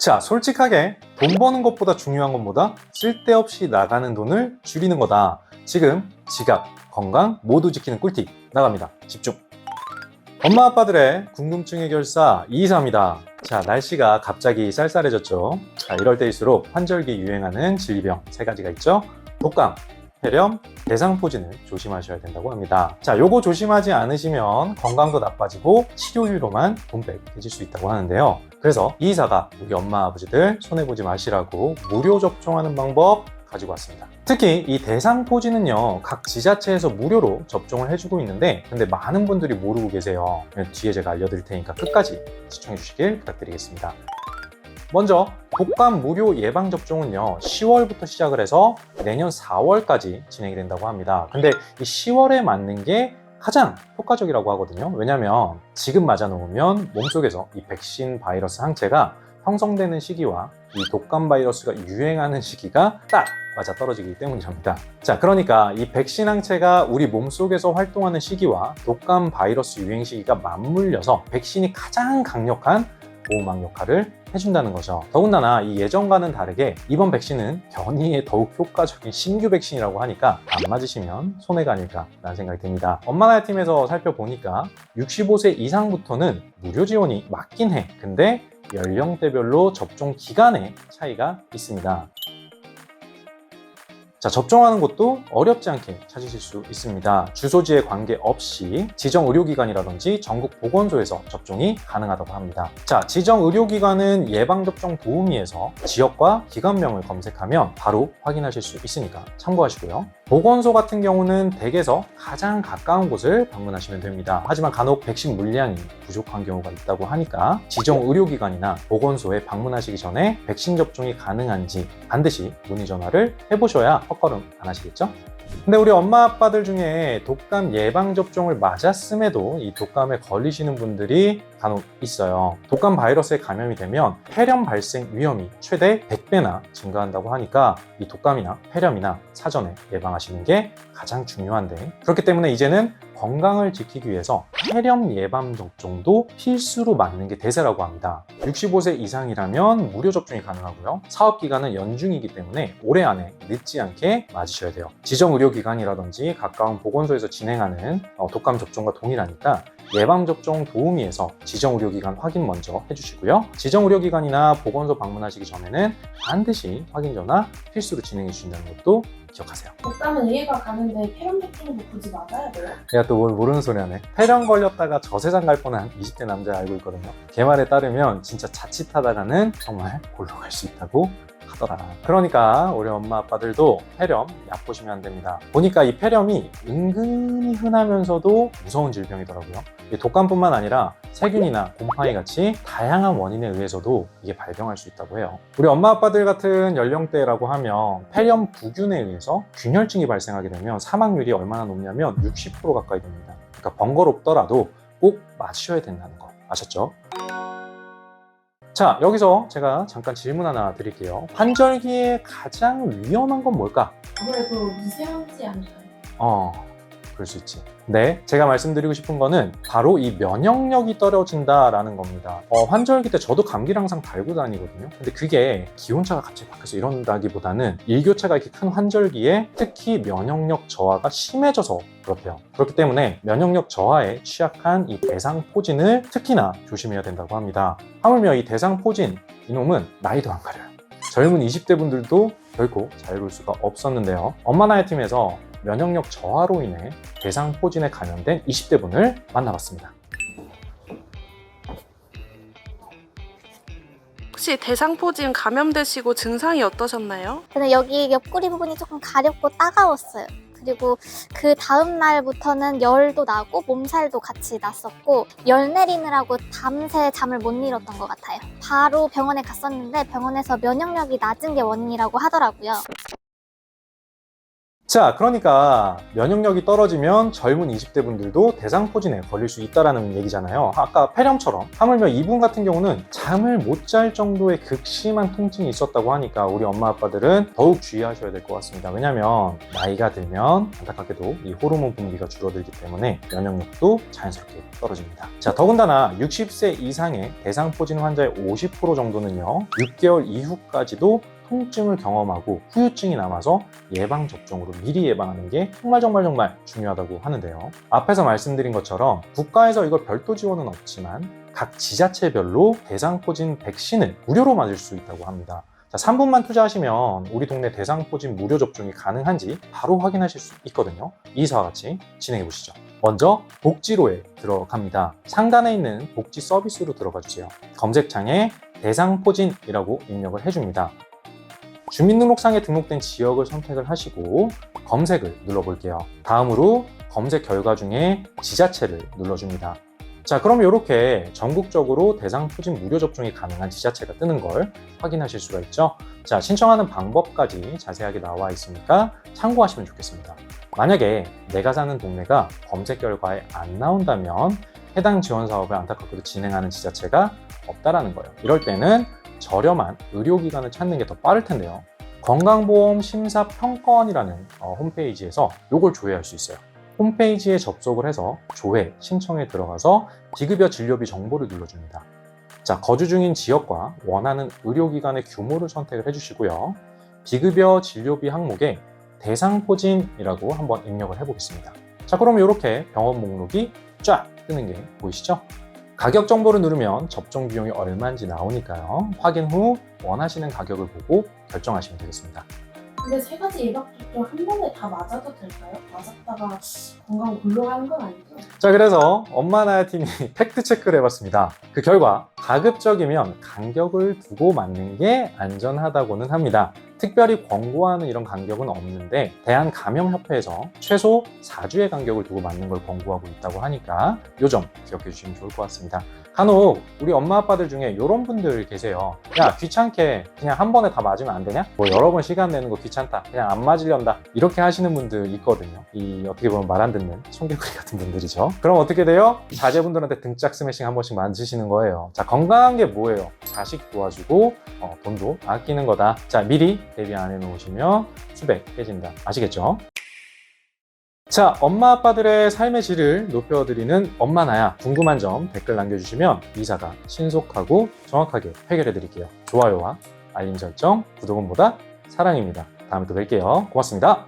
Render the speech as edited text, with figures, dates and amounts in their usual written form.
자, 솔직하게 돈 버는 것보다 중요한 건 뭐다? 쓸데없이 나가는 돈을 줄이는 거다. 지금 지갑, 건강 모두 지키는 꿀팁 나갑니다. 집중! 엄마 아빠들의 궁금증 해결사 이이사입니다. 자, 날씨가 갑자기 쌀쌀해졌죠. 자, 이럴 때일수록 환절기 유행하는 질병 세 가지가 있죠. 독감, 폐렴, 대상포진을 조심하셔야 된다고 합니다. 자, 요거 조심하지 않으시면 건강도 나빠지고 치료비로만 돈 뺏겨질 수 있다고 하는데요. 그래서 이이사가 우리 엄마 아버지들 손해보지 마시라고 무료 접종하는 방법 가지고 왔습니다. 특히 이 대상포진은요, 각 지자체에서 무료로 접종을 해주고 있는데 근데 많은 분들이 모르고 계세요. 뒤에 제가 알려드릴 테니까 끝까지 시청해 주시길 부탁드리겠습니다. 먼저 독감 무료 예방접종은요 10월부터 시작을 해서 내년 4월까지 진행이 된다고 합니다. 근데 이 10월에 맞는 게 가장 효과적이라고 하거든요. 왜냐면 지금 맞아놓으면 몸속에서 이 백신 바이러스 항체가 형성되는 시기와 이 독감 바이러스가 유행하는 시기가 딱 맞아떨어지기 때문입니다. 자, 그러니까 이 백신 항체가 우리 몸속에서 활동하는 시기와 독감 바이러스 유행 시기가 맞물려서 백신이 가장 강력한 보호막 역할을 해준다는 거죠. 더군다나 이 예전과는 다르게 이번 백신은 변이에 더욱 효과적인 신규 백신이라고 하니까 안 맞으시면 손해가 아닐까 라는 생각이 듭니다. 엄마나라 팀에서 살펴보니까 65세 이상부터는 무료 지원이 맞긴 해. 근데 연령대별로 접종 기간에 차이가 있습니다. 자, 접종하는 곳도 어렵지 않게 찾으실 수 있습니다. 주소지에 관계없이 지정 의료기관이라든지 전국 보건소에서 접종이 가능하다고 합니다. 자, 지정 의료기관은 예방접종 도우미에서 지역과 기관명을 검색하면 바로 확인하실 수 있으니까 참고하시고요. 보건소 같은 경우는 댁에서 가장 가까운 곳을 방문하시면 됩니다. 하지만 간혹 백신 물량이 부족한 경우가 있다고 하니까 지정 의료기관이나 보건소에 방문하시기 전에 백신 접종이 가능한지 반드시 문의 전화를 해보셔야 헛걸음 안 하시겠죠? 근데 우리 엄마 아빠들 중에 독감 예방접종을 맞았음에도 이 독감에 걸리시는 분들이 간혹 있어요. 독감 바이러스에 감염이 되면 폐렴 발생 위험이 최대 100배나 증가한다고 하니까 이 독감이나 폐렴이나 사전에 예방하시는 게 가장 중요한데, 그렇기 때문에 이제는 건강을 지키기 위해서 폐렴 예방 접종도 필수로 맞는 게 대세라고 합니다. 65세 이상이라면 무료 접종이 가능하고요. 사업기간은 연중이기 때문에 올해 안에 늦지 않게 맞으셔야 돼요. 지정 의료기관이라든지 가까운 보건소에서 진행하는 독감 접종과 동일하니까 예방접종 도우미에서 지정의료기관 확인 먼저 해주시고요. 지정의료기관이나 보건소 방문하시기 전에는 반드시 확인 전화 필수로 진행해 주신다는 것도 기억하세요. 독감은 이해가 가는데 폐렴 접종도 굳이 맞아야 돼요? 내가 또 뭘 모르는 소리 하네. 폐렴 걸렸다가 저세상 갈 뻔한 20대 남자 알고 있거든요. 걔 말에 따르면 진짜 자칫하다가는 정말 골로 갈 수 있다고 하더라. 그러니까 우리 엄마 아빠들도 폐렴 약 보시면 안 됩니다. 보니까 이 폐렴이 은근히 흔하면서도 무서운 질병이더라고요. 독감뿐만 아니라 세균이나 곰팡이 같이 다양한 원인에 의해서도 이게 발병할 수 있다고 해요. 우리 엄마 아빠들 같은 연령대라고 하면 폐렴 부균에 의해서 균열증이 발생하게 되면 사망률이 얼마나 높냐면 60% 가까이 됩니다. 그러니까 번거롭더라도 꼭 맞으셔야 된다는 거 아셨죠? 자, 여기서 제가 잠깐 질문 하나 드릴게요. 환절기에 가장 위험한 건 뭘까? 아무래도 미세먼지 아닐까요? 그럴 수 있지. 네, 제가 말씀드리고 싶은 거는 바로 이 면역력이 떨어진다라는 겁니다. 환절기 때 저도 감기를 항상 달고 다니거든요. 근데 그게 기온차가 갑자기 바뀌어서 이런다기보다는 일교차가 이렇게 큰 환절기에 특히 면역력 저하가 심해져서 그렇대요. 그렇기 때문에 면역력 저하에 취약한 이 대상포진을 특히나 조심해야 된다고 합니다. 하물며 이 대상포진, 이놈은 나이도 안 가려요. 젊은 20대 분들도 결코 자유로울 수가 없었는데요. 엄마나의 팀에서 면역력 저하로 인해 대상포진에 감염된 20대 분을 만나봤습니다. 혹시 대상포진 감염되시고 증상이 어떠셨나요? 근데 여기 옆구리 부분이 조금 가렵고 따가웠어요. 그리고 그 다음 날부터는 열도 나고 몸살도 같이 났었고 열 내리느라고 밤새 잠을 못 이뤘던 것 같아요. 바로 병원에 갔었는데 병원에서 면역력이 낮은 게 원인이라고 하더라고요. 자, 그러니까 면역력이 떨어지면 젊은 20대 분들도 대상포진에 걸릴 수 있다는 얘기잖아요. 아까 폐렴처럼. 하물며 이분 같은 경우는 잠을 못 잘 정도의 극심한 통증이 있었다고 하니까 우리 엄마 아빠들은 더욱 주의하셔야 될 것 같습니다. 왜냐하면 나이가 들면 안타깝게도 이 호르몬 분비가 줄어들기 때문에 면역력도 자연스럽게 떨어집니다. 자, 더군다나 60세 이상의 대상포진 환자의 50% 정도는요, 6개월 이후까지도 통증을 경험하고 후유증이 남아서 예방접종으로 미리 예방하는 게 정말 중요하다고 하는데요. 앞에서 말씀드린 것처럼 국가에서 이걸 별도 지원은 없지만 각 지자체별로 대상포진 백신을 무료로 맞을 수 있다고 합니다. 자, 3분만 투자하시면 우리 동네 대상포진 무료 접종이 가능한지 바로 확인하실 수 있거든요. 이사와 같이 진행해 보시죠. 먼저 복지로에 들어갑니다. 상단에 있는 복지 서비스로 들어가 주세요. 검색창에 대상포진이라고 입력을 해줍니다. 주민등록상에 등록된 지역을 선택을 하시고 검색을 눌러볼게요. 다음으로 검색 결과 중에 지자체를 눌러줍니다. 자, 그럼 이렇게 전국적으로 대상포진 무료 접종이 가능한 지자체가 뜨는 걸 확인하실 수가 있죠. 자, 신청하는 방법까지 자세하게 나와 있으니까 참고하시면 좋겠습니다. 만약에 내가 사는 동네가 검색 결과에 안 나온다면 해당 지원 사업을 안타깝게도 진행하는 지자체가 없다라는 거예요. 이럴 때는 저렴한 의료기관을 찾는 게 더 빠를 텐데요. 건강보험 심사평가원이라는 홈페이지에서 이걸 조회할 수 있어요. 홈페이지에 접속을 해서 조회 신청에 들어가서 비급여 진료비 정보를 눌러줍니다. 자, 거주 중인 지역과 원하는 의료기관의 규모를 선택을 해주시고요. 비급여 진료비 항목에 대상포진이라고 한번 입력을 해보겠습니다. 자, 그럼 이렇게 병원 목록이 쫙 뜨는 게 보이시죠? 가격 정보를 누르면 접종 비용이 얼마인지 나오니까요. 확인 후 원하시는 가격을 보고 결정하시면 되겠습니다. 근데 세 가지 예방접종 한 번에 다 맞아도 될까요? 맞았다가 건강 곤란한 건 아니죠? 자, 그래서 엄마나야 팀이 팩트 체크를 해봤습니다. 그 결과 가급적이면 간격을 두고 맞는 게 안전하다고는 합니다. 특별히 권고하는 이런 간격은 없는데 대한감염협회에서 최소 4주의 간격을 두고 맞는 걸 권고하고 있다고 하니까 이 점 기억해 주시면 좋을 것 같습니다. 간혹 우리 엄마 아빠들 중에 이런 분들 계세요. 야, 귀찮게 그냥 한 번에 다 맞으면 안 되냐? 뭐 여러 번 시간 내는 거 귀찮다, 그냥 안 맞으련다, 이렇게 하시는 분들 있거든요. 이 어떻게 보면 말 안 듣는 청개구리 같은 분들이죠. 그럼 어떻게 돼요? 자제분들한테 등짝 스매싱 한 번씩 만지시는 거예요. 자, 건강한 게 뭐예요? 자식 도와주고 돈도 아끼는 거다. 자, 미리 대비 안 해놓으시면 수백 깨진다. 아시겠죠? 자, 엄마 아빠들의 삶의 질을 높여드리는 엄마나야, 궁금한 점 댓글 남겨주시면 이사가 신속하고 정확하게 해결해 드릴게요. 좋아요와 알림 설정, 구독은 뭐다? 사랑입니다. 다음에 또 뵐게요. 고맙습니다.